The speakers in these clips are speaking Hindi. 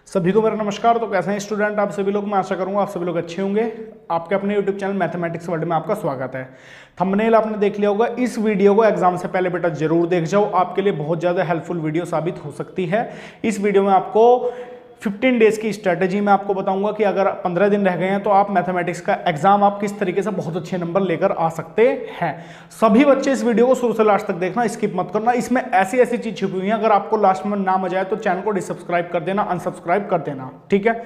सभी को मेरा नमस्कार। तो कैसे हैं स्टूडेंट आप सभी लोग? मैं आशा करूंगा आप सभी लोग अच्छे होंगे। आपके अपने यूट्यूब चैनल मैथमेटिक्स वर्ल्ड में आपका स्वागत है। थंबनेल आपने देख लिया होगा। इस वीडियो को एग्जाम से पहले बेटा जरूर देख जाओ, आपके लिए बहुत ज़्यादा हेल्पफुल वीडियो साबित हो सकती है। इस वीडियो में आपको 15 डेज की स्ट्रेटेजी मैं आपको बताऊंगा कि अगर 15 दिन रह गए हैं तो आप मैथमेटिक्स का एग्जाम आप किस तरीके से बहुत अच्छे नंबर लेकर आ सकते हैं। सभी बच्चे इस वीडियो को शुरू से लास्ट तक देखना, स्किप मत करना। इसमें ऐसी ऐसी चीज छुपी हुई है, अगर आपको लास्ट में ना मजा आए तो चैनल को डिसब्सक्राइब कर देना, अनसब्सक्राइब कर देना, ठीक है।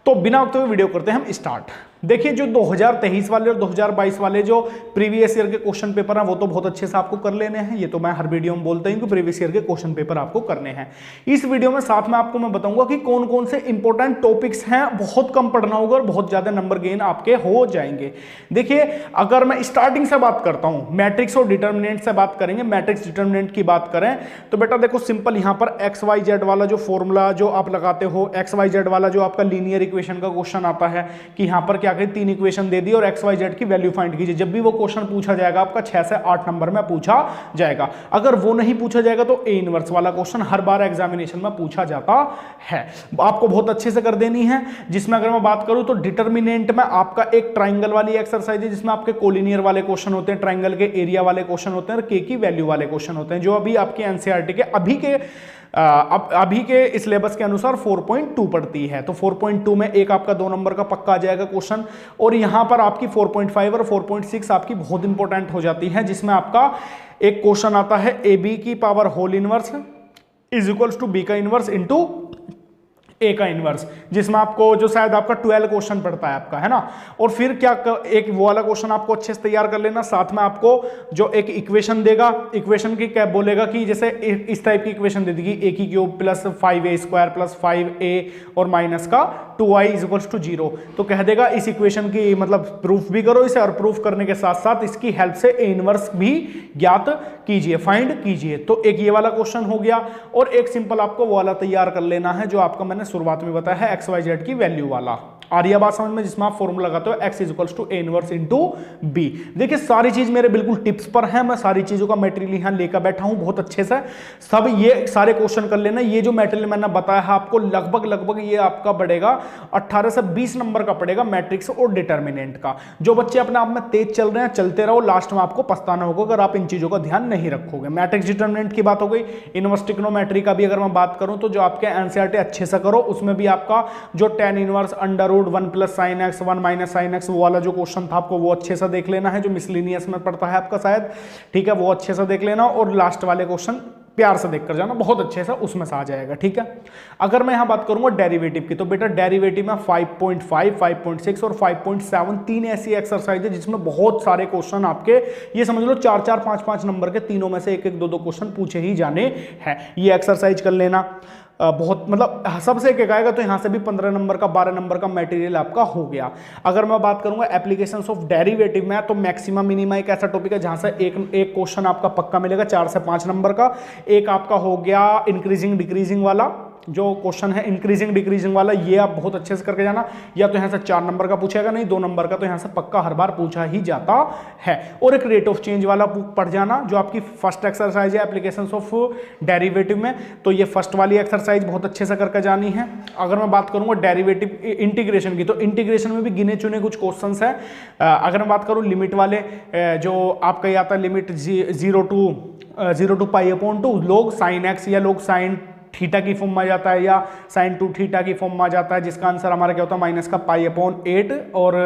तो बिना वक्त हुए वीडियो करते हैं हम स्टार्ट। देखिए, जो 2023 वाले और 2022 वाले जो प्रीवियस ईयर के क्वेश्चन पेपर हैं वो तो बहुत अच्छे से आपको कर लेने हैं। ये तो मैं हर वीडियो में बोलता हूं कि प्रीवियस ईयर के क्वेश्चन पेपर आपको करने हैं। इस वीडियो में साथ में आपको मैं बताऊंगा कि कौन कौन से इंपॉर्टेंट टॉपिक्स हैं। बहुत कम पढ़ना होगा और बहुत ज्यादा नंबर गेन आपके हो जाएंगे। देखिए, अगर मैं स्टार्टिंग से बात करता हूं, मैट्रिक्स और डिटर्मिनेंट से बात करेंगे। मैट्रिक्स डिटर्मिनेंट की बात करें तो बेटा देखो सिंपल, यहां पर एक्स वाई जेड वाला जो फॉर्मूला जो आप लगाते हो, एक्स वाई जेड वाला जो आपका लीनियर इक्वेशन का क्वेश्चन आता है कि यहां पर क्या करें, 3 इक्वेशन दे दी और एक्स वाई जेड की वैल्यू फाइंड कीजिए। जब भी वो क्वेश्चन पूछा जाएगा आपका 6 से 8 नंबर में पूछा जाएगा। अगर वो नहीं पूछा जाएगा तो ए इनवर्स वाला क्वेश्चन हर बार एग्जामिनेशन में पूछा जाता है, आपको बहुत अच्छे से कर देनी है। जिसमें अगर मैं बात करूं तो डिटर्मिनेंट में आपका एक ट्राइंगल वाली एक्सरसाइज है जिसमें आपके कोलिनियर वाले क्वेश्चन होते हैं, ट्राइंगल के एरिया वाले क्वेश्चन होते हैं और के की वैल्यू वाले क्वेश्चन होते हैं, जो अभी आपके एनसीईआरटी के अभी के सिलेबस के अनुसार 4.2 पड़ती है। तो 4.2 में एक आपका 2 नंबर का पक्का आ जाएगा क्वेश्चन, और यहां पर आपकी 4.5 और 4.6 आपकी बहुत इंपॉर्टेंट हो जाती है, जिसमें आपका एक क्वेश्चन आता है ए बी की power whole inverse is equals to B का इनवर्स इंटू ए का इनवर्स, जिसमें आपको जो शायद आपका 12 क्वेश्चन पड़ता है आपका, है ना। और फिर क्या एक वो वाला क्वेश्चन आपको अच्छे से तैयार कर लेना। साथ में आपको जो एक इक्वेशन देगा, इक्वेशन की क्या बोलेगा कि जैसे इस टाइप की इक्वेशन दे देगी, ए की cube plus 5a square plus 5a और माइनस का 2i इज इक्वल्स टू 0। तो कह देगा इस इक्वेशन की मतलब प्रूफ भी करो इसे, और प्रूफ करने के साथ साथ इसकी हेल्प से ए इनवर्स भी ज्ञात कीजिए, फाइंड कीजिए। तो एक ये वाला क्वेश्चन हो गया, और एक सिंपल आपको वो वाला तैयार कर लेना है जो आपका मैंने शुरुआत में बताया है, एक्स वाई जेड की वैल्यू वाला। आ रही है बात समझ में? जिसमें आप फॉर्मूला लगाते हो X is equals to A inverse into B. देखिए, सारी चीज मेरे बिल्कुल टिप्स पर है, मैं सारी चीजों का मटेरियल यहां लेकर बैठा हूं बहुत अच्छे से। सब ये सारे क्वेश्चन कर लेना। ये जो मटेरियल मैंने बताया है आपको लगभग ये आपका बढ़ेगा 18 से 20 नंबर का पड़ेगा मैट्रिक्स और डिटर्मिनेंट का। जो बच्चे अपने आप में तेज चल रहे हैं चलते रहो, लास्ट में आपको पछताना होगा अगर आप इन चीजों का ध्यान नहीं रखोगे। मैट्रिक्स डिटर्मिनेंट की बात हो गई। इनवर्स ट्रिग्नोमेट्री का भी अगर मैं बात करूं तो जो आपके एनसीईआरटी अच्छे से करो, उसमें भी आपका जो tan inverse under root 1 plus sine X 1 minus sine X वो वाला जो क्वेश्चन था आपको वो अच्छे से देख लेना है, जो मिसलिनियस में पड़ता है आपका शायद, ठीक है, वो अच्छे से देख लेना। और लास्ट वाले क्वेश्चन प्यार से देखकर जाना, बहुत अच्छे से उसमें से आ जाएगा, ठीक है। अगर मैं यहां बात करूंगा डेरिवेटिव की, तो बेटा डेरिवेटिव में 5.5, 5.6 और 5.7 तीन ऐसी एक्सरसाइज है जिसमें बहुत सारे क्वेश्चन आपके ये समझ लो 4-4, 5-5 नंबर के तीनों में से 1-1, 2-2 क्वेश्चन पूछे ही जाने हैं। ये एक्सरसाइज कर लेना। बहुत मतलब सबसे एक आएगा तो यहां से भी 15 नंबर का 12 नंबर का मटेरियल आपका हो गया। अगर मैं बात करूंगा एप्लीकेशंस ऑफ डेरिवेटिव में, तो मैक्सिमम मिनिमा एक ऐसा टॉपिक है जहां से एक क्वेश्चन आपका पक्का मिलेगा 4 से 5 नंबर का। एक आपका हो गया इंक्रीजिंग डिक्रीजिंग वाला जो क्वेश्चन है, इंक्रीजिंग डिक्रीजिंग वाला, ये आप बहुत अच्छे से करके जाना। या तो यहां से 4 नंबर का पूछेगा, नहीं 2 नंबर का तो यहां से पक्का हर बार पूछा ही जाता है। और एक रेट ऑफ चेंज वाला पढ़ जाना जो आपकी फर्स्ट एक्सरसाइज है एप्लीकेशंस ऑफ डेरिवेटिव में, तो ये फर्स्ट वाली एक्सरसाइज बहुत अच्छे से करके जानी है। अगर मैं बात करूंगा डेरिवेटिव इंटीग्रेशन की, तो इंटीग्रेशन में भी गिने चुने कुछ क्वेश्चन है। अगर मैं बात करूं लिमिट वाले, जो आपका ये आता है लिमिट 0 टू पाई अपॉन 2 लोग साइन एक्स या लोग साइन थीटा की फॉर्म में आ जाता है, या साइन 2 थीटा की फॉर्म में आ जाता है, जिसका आंसर हमारा क्या होता है माइनस का पाई अपॉन 8 और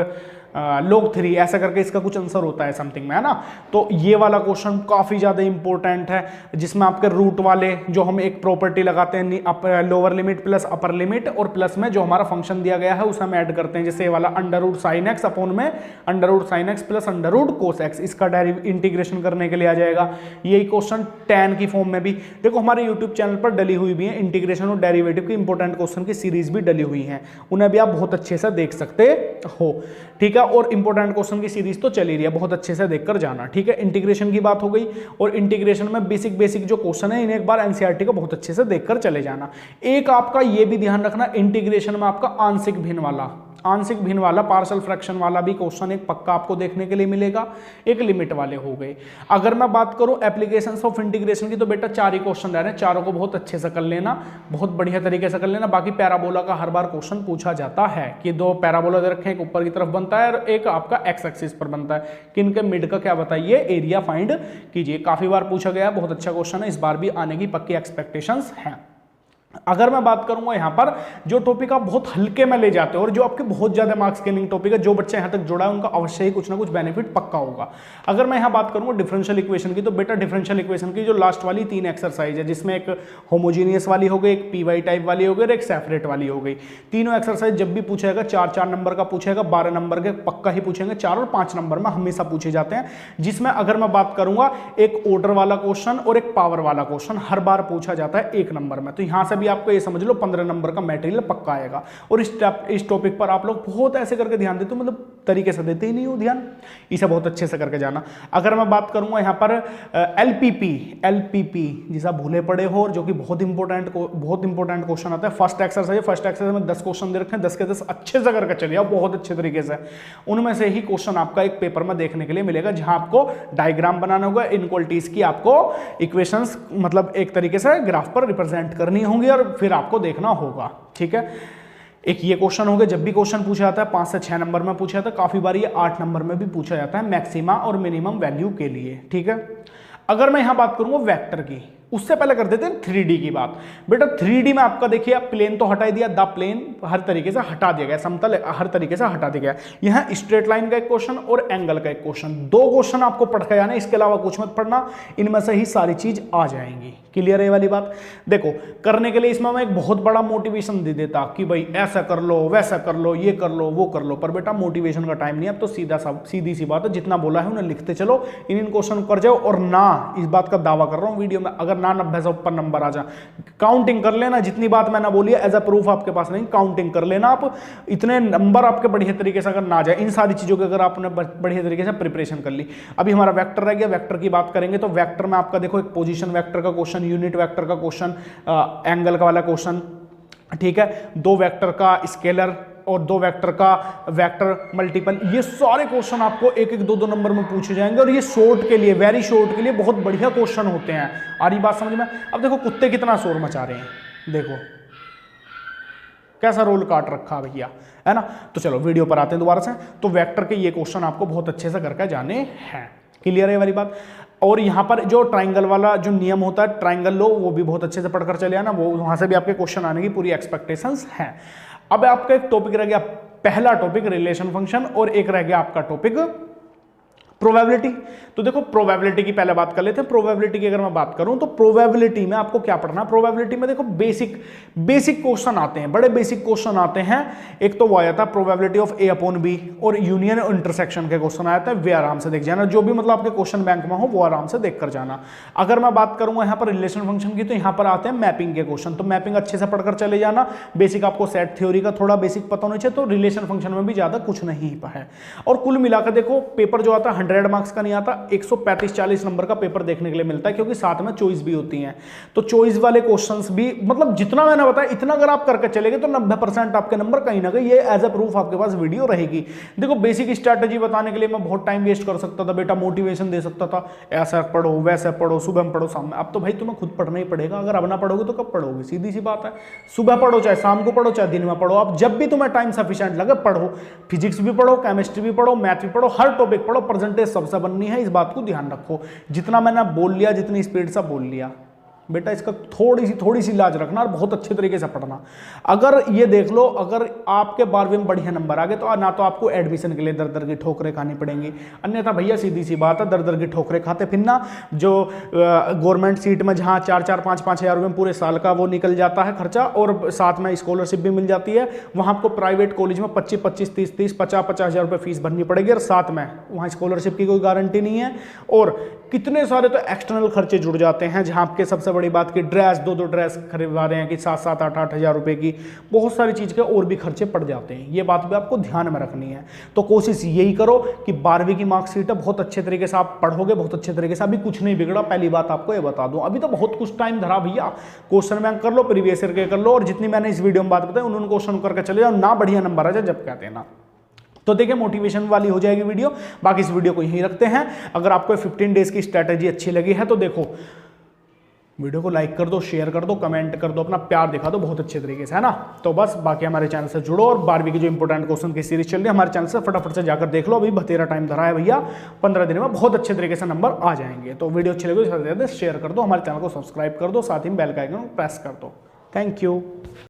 log 3 ऐसा करके इसका कुछ आंसर होता है समथिंग में, है ना। तो ये वाला क्वेश्चन काफी ज्यादा इंपॉर्टेंट है, जिसमें आपके रूट वाले जो हम एक प्रॉपर्टी लगाते हैं lower limit plus upper limit, और प्लस में जो हमारा फंक्शन दिया गया है उसे हम ऐड करते हैं, जैसे ये वाला under root sine x upon में under root sine x plus under root cos x, इसका इंटीग्रेशन करने के लिए आ जाएगा। यही क्वेश्चन tan की फॉर्म में भी देखो हमारे यूट्यूब चैनल पर डली हुई भी है, इंटीग्रेशन और डेरिवेटिव की इंपॉर्टेंट क्वेश्चन की सीरीज भी डली हुई है, उन्हें भी आप बहुत अच्छे से देख सकते हो, ठीक है। और इंपॉर्टेंट क्वेश्चन की सीरीज तो चल ही रही है, बहुत अच्छे से देखकर जाना, ठीक है। इंटीग्रेशन की बात हो गई, और इंटीग्रेशन में बेसिक जो क्वेश्चन है इन्हें एक बार एनसीईआरटी को बहुत अच्छे से देखकर चले जाना। एक आपका ये भी ध्यान रखना, इंटीग्रेशन में आपका आंशिक भिन्न वाला आंशिक भिन्न वाला, पार्शियल फ्रैक्शन वाला भी क्वेश्चन एक पक्का आपको देखने के लिए मिलेगा। एक लिमिट वाले हो गए। अगर मैं बात करूं एप्लीकेशंस ऑफ इंटीग्रेशन की, तो बेटा 4 ही क्वेश्चन रह रहे हैं, चारों को बहुत अच्छे से कर लेना, बहुत बढ़िया तरीके से कर लेना। बाकी पैराबोला का हर बार क्वेश्चन पूछा जाता है कि 2 पैराबोला दे रखे हैं, एक ऊपर की तरफ बनता है और एक आपका एक्स एक्सिस पर बनता है, किन के मिड का क्या बताइए, एरिया फाइंड कीजिए। काफी बार पूछा गया, बहुत अच्छा क्वेश्चन है, इस बार भी आने की पक्की एक्सपेक्टेशंस हैं। अगर मैं बात करूंगा यहां पर जो टॉपिक आप बहुत हल्के में ले जाते हो और जो आपके बहुत ज्यादा मार्क्स गेनिंग टॉपिक है, जो बच्चे यहां तक जुड़ा है उनका अवश्य ही कुछ ना कुछ बेनिफिट पक्का होगा। अगर मैं यहां बात करूंगा डिफरेंशियल इक्वेशन की, तो बेटा डिफरेंशियल इक्वेशन की जो लास्ट वाली 3 एक्सरसाइज है, जिसमें एक होमोजीनियस वाली हो गई, एक पीवाई टाइप वाली हो गई और एक सेपरेट वाली हो गई। तीनों एक्सरसाइज जब भी पूछेगा 4-4 नंबर का पूछेगा, 12 नंबर के पक्का ही पूछेंगे, 4 और 5 नंबर में हमेशा पूछे जाते हैं। जिसमें अगर मैं बात करूंगा एक ऑर्डर वाला क्वेश्चन और एक पावर वाला क्वेश्चन हर बार पूछा जाता है 1 नंबर में। तो यहां से भी आपको ये समझ लो 15 नंबर का मटेरियल पक्का आएगा। और इस टॉपिक पर आप लोग बहुत ऐसे करके ध्यान देते हो, मतलब तरीके से देते ही नहीं हो ध्यान, इसे बहुत अच्छे से करके जाना। अगर मैं बात करूंगा यहां पर एलपीपी जिसे भूले पड़े हो, और जो कि बहुत इंपॉर्टेंट क्वेश्चन आता है। फर्स्ट एक्सरसाइज में 10 क्वेश्चन दे रखे हैं, 10 के 10 अच्छे से करके चलिए आप, बहुत अच्छे तरीके से। उनमें से ही क्वेश्चन आपका एक पेपर में देखने के लिए मिलेगा, जहां आपको डायग्राम बनाना होगा, इनक्वालिटीज की आपको इक्वेशंस मतलब एक तरीके से ग्राफ पर रिप्रेजेंट करनी होंगी और फिर आपको देखना होगा। ठीक है, एक ये क्वेश्चन हो गया। जब भी क्वेश्चन पूछा जाता है 5 से 6 नंबर में पूछा जाता है, काफी बार ये 8 नंबर में भी पूछा जाता है मैक्सिमा और मिनिमम वैल्यू के लिए। ठीक है, अगर मैं यहां बात करूंगा वेक्टर की, उससे पहले कर देते हैं 3D की बात। बेटा 3D में आपका देखिए, प्लेन तो हटा दिया, द प्लेन हर तरीके से हटा दिया गया, समतल हर तरीके से हटा दिया गया। यहां स्ट्रेट लाइन का एक क्वेश्चन और एंगल का एक क्वेश्चन, 2 क्वेश्चन आपको पढ़ के जाना, इसके अलावा कुछ मत पढ़ना, इनमें से ही सारी चीज आ जाएंगी। क्लियर है ये वाली बात? देखो करने के लिए इसमें मैं एक बहुत बड़ा मोटिवेशन दे देता कि भाई ऐसा कर लो, वैसा कर लो, ये कर लो, वो कर लो, पर बेटा मोटिवेशन का टाइम नहीं है। अब तो सीधी सी बात है, जितना बोला है उन्हें लिखते चलो, इन क्वेश्चन कर जाओ। और ना, इस बात का दावा कर रहा हूं वीडियो में, अगर ना 90 से ऊपर नंबर आ जा, काउंटिंग कर लेना, जितनी बात मैंने बोली है एज अ प्रूफ आपके पास नहीं, काउंटिंग कर लेना आप, इतने नंबर आपके बढ़िया तरीके से अगर ना जाए, इन सारी चीजों के अगर आपने बढ़िया तरीके से प्रिपरेशन कर ली। अभी हमारा वेक्टर रह गया, वेक्टर की बात करेंगे तो वेक्टर में आपका देखो एक पोजीशन वेक्टर का क्वेश्चन, यूनिट वेक्टर का क्वेश्चन, एंगल का वाला क्वेश्चन, ठीक है, 2 वेक्टर का स्केलर और 2 वेक्टर का वेक्टर मल्टीपल, ये सारे क्वेश्चन आपको 1-1, 2-2 नंबर में पूछे जाएंगे। और ये शॉर्ट के लिए, वेरी शॉर्ट के लिए बहुत बढ़िया क्वेश्चन होते हैं। आ रही बात समझ में? अब देखो कुत्ते कितना शोर मचा रहे हैं, देखो कैसा रोल काट रखा भैया, है ना। तो चलो वीडियो पर आते हैं दोबारा से। तो वेक्टर के ये क्वेश्चन आपको बहुत अच्छे से करके जाने हैं। क्लियर है वाली बात? और यहां पर जो ट्राइंगल वाला जो नियम होता है, ट्राइंगल लो, वो भी बहुत अच्छे से पढ़कर चले आना, वो वहां से भी आपके क्वेश्चन आने की पूरी एक्सपेक्टेशंस हैं। अब आपका एक टॉपिक रह गया, पहला टॉपिक रिलेशन फंक्शन, और एक रह गया आपका टॉपिक प्रोबेबिलिटी। तो देखो प्रोबेबिलिटी की पहले बात कर लेते हैं। प्रोबेबिलिटी की अगर मैं बात करूं तो प्रोबेबिलिटी में आपको क्या पढ़ना है? प्रोबेबिलिटी में देखो बेसिक क्वेश्चन आते हैं, बड़े बेसिक क्वेश्चन आते हैं। एक तो वो आया था probability of A upon B, और यूनियन और इंटरसेक्शन के क्वेश्चन आया था, वे आराम से देख जाना, जो भी मतलब आपके क्वेश्चन बैंक में हो वो आराम से देख कर जाना। अगर मैं बात करूंगा यहाँ पर रिलेशन फंक्शन की, तो यहाँ पर आते हैं मैपिंग के क्वेश्चन, तो मैपिंग अच्छे से पढ़कर चले जाना। बेसिक आपको सेट थ्योरी का थोड़ा बेसिक पता होना चाहिए, तो रिलेशन फंक्शन में भी ज्यादा कुछ नहीं है। और कुल मिलाकर देखो पेपर जो आता है 100 मार्क्स का नहीं आता, 135-40 नंबर का पेपर देखने के लिए मिलता है, क्योंकि साथ में चॉइस भी होती हैं। तो चॉइस वाले क्वेश्चंस भी, मतलब जितना मैंने बताया इतना अगर आप करके चलेंगे तो 90% आपके नंबर कहीं ना कहीं, ये एज अ प्रूफ आपके पास वीडियो रहेगी। देखो बेसिक स्ट्रैटेजी बताने के लिए मैं बहुत टाइम वेस्ट कर सकता था बेटा, मोटिवेशन दे सकता था, ऐसा पढ़ो वैसा पढ़ो, सुबह में पढ़ो शाम में। अब तो भाई तुम्हें खुद पढ़ना ही पड़ेगा, अगर अब ना पढ़ोगे तो कब पढ़ोगे? सीधी सी बात है, सुबह पढ़ो चाहे शाम को पढ़ो चाहे दिन में पढ़ो, आप जब भी तुम्हें टाइम सफिशिएंट लगे पढ़ो। फिजिक्स भी पढ़ो, केमिस्ट्री भी पढ़ो, मैथ भी पढ़ो, हर टॉपिक पढ़ो, परसेंटेज सबसे बननी है, इस बात को ध्यान रखो। जितना मैंने बोल लिया, जितनी स्पीड से बोल लिया बेटा, इसका थोड़ी सी लाज रखना और बहुत अच्छे तरीके से पढ़ना। अगर ये देख लो, अगर आपके 12वीं में बढ़िया नंबर आ गए तो ना तो आपको एडमिशन के लिए दर दर की ठोकरें खानी पड़ेंगी, अन्यथा भैया सीधी सी बात है, दर दर की ठोकरें खाते फिरना। जो गवर्नमेंट सीट में जहाँ 4-4, 5-5 हज़ार रुपये पूरे साल का वो निकल जाता है खर्चा, और साथ में स्कॉलरशिप भी मिल जाती है, वहाँ आपको प्राइवेट कॉलेज में 25-25, 30-30, 50-50 हज़ार रुपये फीस भरनी पड़ेगी, और साथ में वहाँ स्कॉलरशिप की कोई गारंटी नहीं है। और कितने सारे तो एक्सटर्नल खर्चे जुड़ जाते हैं, जहां आपके सबसे बड़ी बात की ड्रेस, दो ड्रेस खरीदवा रहे हैं कि 7-7, 8-8 हज़ार रुपए की, बहुत सारी चीज़ के और भी खर्चे पड़ जाते हैं। ये बात भी आपको ध्यान में रखनी है। तो कोशिश यही करो कि 12वीं की मार्कशीट है, बहुत अच्छे तरीके से आप पढ़ोगे, बहुत अच्छे तरीके से। अभी कुछ नहीं बिगड़ा, पहली बात आपको ये बता दूं, अभी तो बहुत कुछ टाइम धरा भैया। क्वेश्चन बैंक कर लो, प्रीवियस ईयर के कर लो, और जितनी मैंने इस वीडियो में बात बताई उन क्वेश्चन करके चले जाओ, ना बढ़िया नंबर आ जाए जब कहते हैं ना। तो देखिए मोटिवेशन वाली हो जाएगी वीडियो। बाकी इस वीडियो को यहीं रखते हैं। अगर आपको 15 डेज की स्ट्रैटेजी अच्छी लगी है तो देखो वीडियो को लाइक कर दो, शेयर कर दो, कमेंट कर दो, अपना प्यार दिखा दो बहुत अच्छे तरीके से, है ना। तो बस बाकी हमारे चैनल से जुड़ो, और 12वीं की जो इंपॉर्टेंट क्वेश्चन की सीरीज चल रही है हमारे चैनल से फटाफट से जाकर देख लो। अभी बतेरा टाइम धरा है भैया, 15 दिन में बहुत अच्छे तरीके से नंबर आ जाएंगे। तो वीडियो अच्छी लगी तो शेयर कर दो, हमारे चैनल को सब्सक्राइब कर दो, साथ ही बेल का आइकन प्रेस कर दो। Thank you.